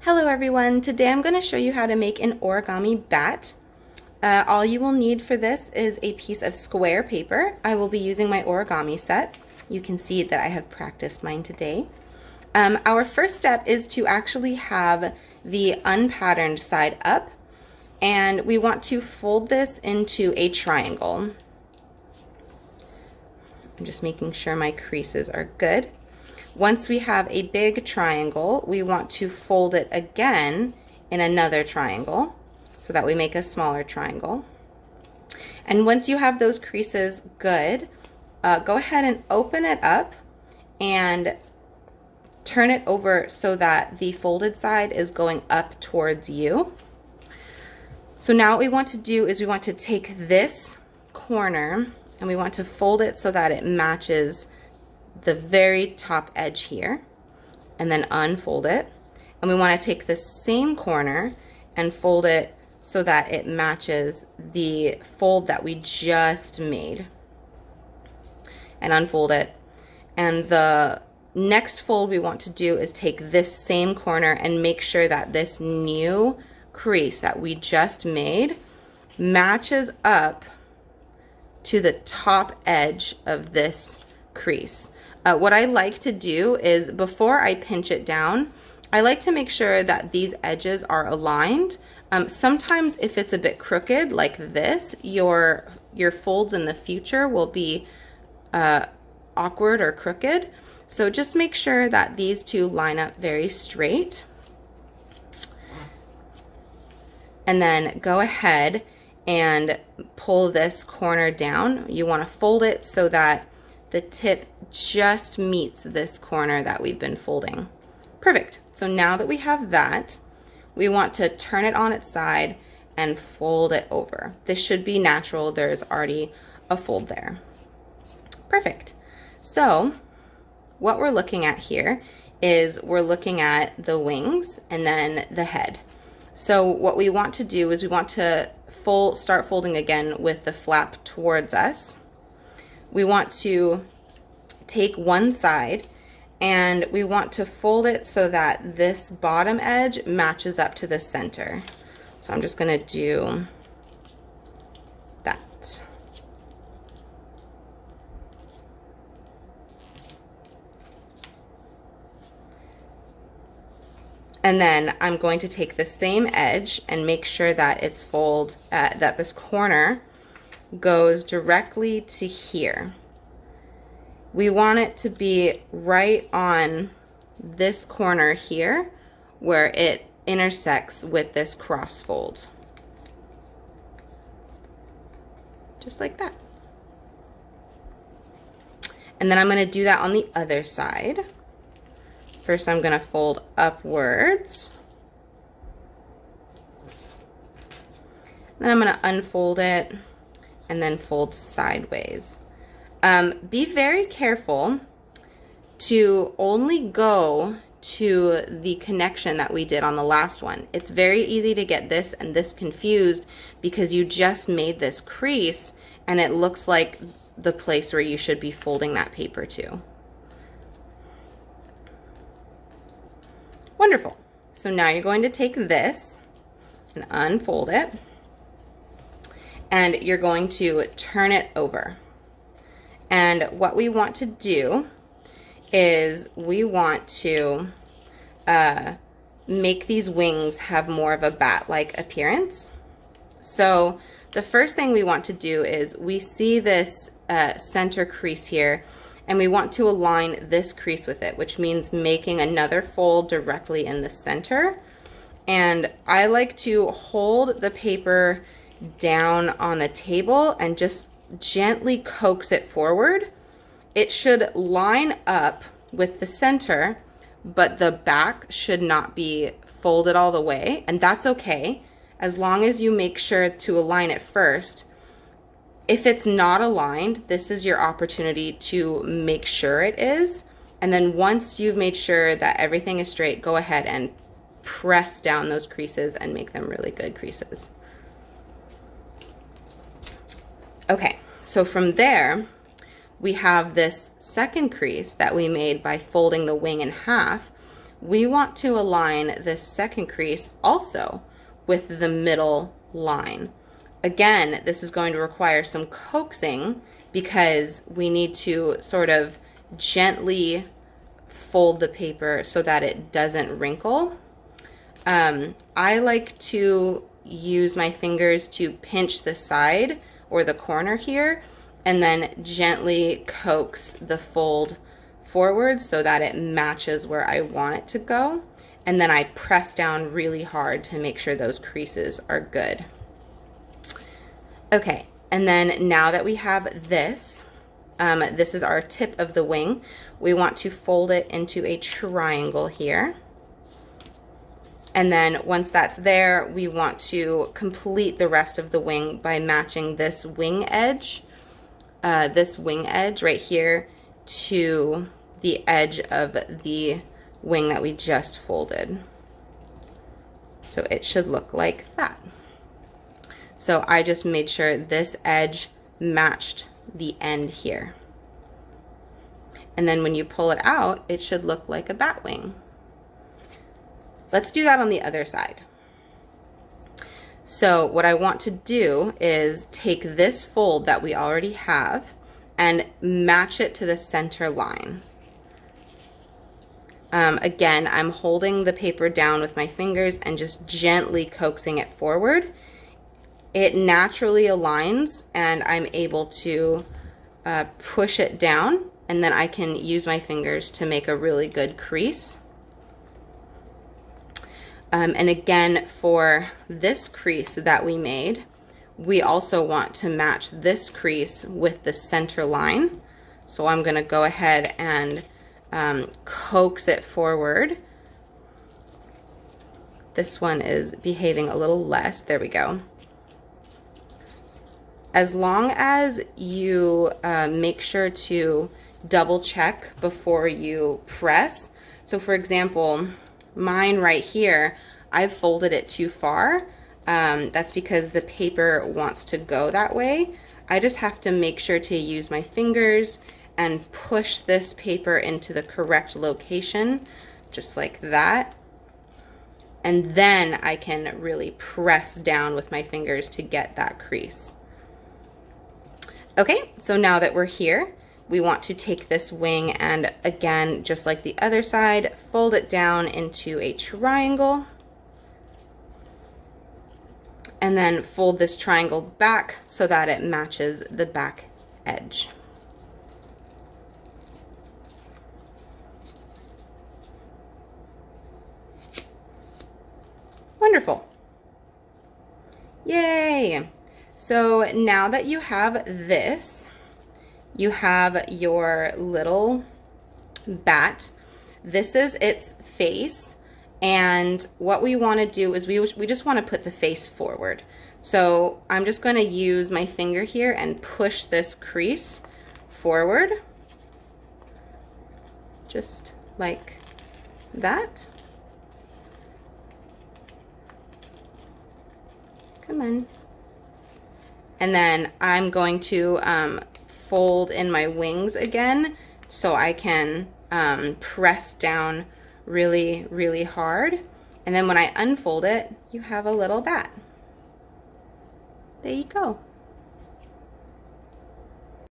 Hello everyone, today I'm going to show you how to make an origami bat. All you will need for this is a piece of square paper. I will be using my origami set. You can see that I have practiced mine today. Our first step is to actually have the unpatterned side up, and we want to fold this into a triangle. I'm just making sure my creases are good. Once we have a big triangle, we want to fold it again in another triangle so that we make a smaller triangle. And once you have those creases good, go ahead and open it up and turn it over so that the folded side is going up towards you. So now what we want to do is we want to take this corner and we want to fold it so that it matches the very top edge here, and then unfold it. And we want to take the same corner and fold it so that it matches the fold that we just made, and unfold it. And the next fold we want to do is take this same corner and make sure that this new crease that we just made matches up to the top edge of this crease. What I like to do is, before I pinch it down, I like to make sure that these edges are aligned. Sometimes if it's a bit crooked like this, your folds in the future will be awkward or crooked. So just make sure that these two line up very straight. And then go ahead and pull this corner down. You want to fold it so that the tip just meets this corner that we've been folding. Perfect. So now that we have that, we want to turn it on its side and fold it over. This should be natural. There's already a fold there. Perfect. So what we're looking at here is we're looking at the wings and then the head. So what we want to do is we want to start folding again with the flap towards us. We want to take one side and we want to fold it so that this bottom edge matches up to the center. So I'm just going to do that. And then I'm going to take the same edge and make sure that it's that this corner goes directly to here. We want it to be right on this corner here where it intersects with this cross fold. Just like that. And then I'm going to do that on the other side. First I'm going to fold upwards. Then I'm going to unfold it and then fold sideways. Be very careful to only go to the connection that we did on the last one. It's very easy to get this and this confused because you just made this crease and it looks like the place where you should be folding that paper to. Wonderful. So now you're going to take this and unfold it, and you're going to turn it over. And what we want to do is we want to make these wings have more of a bat-like appearance. So the first thing we want to do is we see this center crease here, and we want to align this crease with it, which means making another fold directly in the center. And I like to hold the paper down on the table and just gently coax it forward. It should line up with the center, but the back should not be folded all the way, and that's okay as long as you make sure to align it first. If it's not aligned, this is your opportunity to make sure it is, and then once you've made sure that everything is straight, go ahead and press down those creases and make them really good creases. Okay, so from there, we have this second crease that we made by folding the wing in half. we want to align this second crease also with the middle line. Again, this is going to require some coaxing because we need to sort of gently fold the paper so that it doesn't wrinkle. I like to use my fingers to pinch the side or the corner here and then gently coax the fold forward so that it matches where I want it to go. And then I press down really hard to make sure those creases are good. Okay, and then now that we have this, this is our tip of the wing. We want to fold it into a triangle here. And then once that's there, we want to complete the rest of the wing by matching this wing edge right here to the edge of the wing that we just folded. So it should look like that. So I just made sure this edge matched the end here. And then when you pull it out, it should look like a bat wing. Let's do that on the other side. So what I want to do is take this fold that we already have and match it to the center line. Again, I'm holding the paper down with my fingers and just gently coaxing it forward. It naturally aligns and I'm able to push it down, and then I can use my fingers to make a really good crease. And again, for this crease that we made, we also want to match this crease with the center line. So I'm going to go ahead and coax it forward. This one is behaving a little less. There we go. As long as you make sure to double check before you press. So for example, mine right here, I've folded it too far. That's because the paper wants to go that way. I just have to make sure to use my fingers and push this paper into the correct location, just like that. And then I can really press down with my fingers to get that crease. Okay, so now that we're here, we want to take this wing and again, just like the other side, fold it down into a triangle. And then fold this triangle back so that it matches the back edge. Wonderful. Yay! So now that you have this, you have your little bat. This is its face. And what we want to do is we just want to put the face forward. So I'm just going to use my finger here and push this crease forward. Just like that. Come on. And then I'm going to fold in my wings again so I can press down really, really hard. And then when I unfold it, you have a little bat. There you go.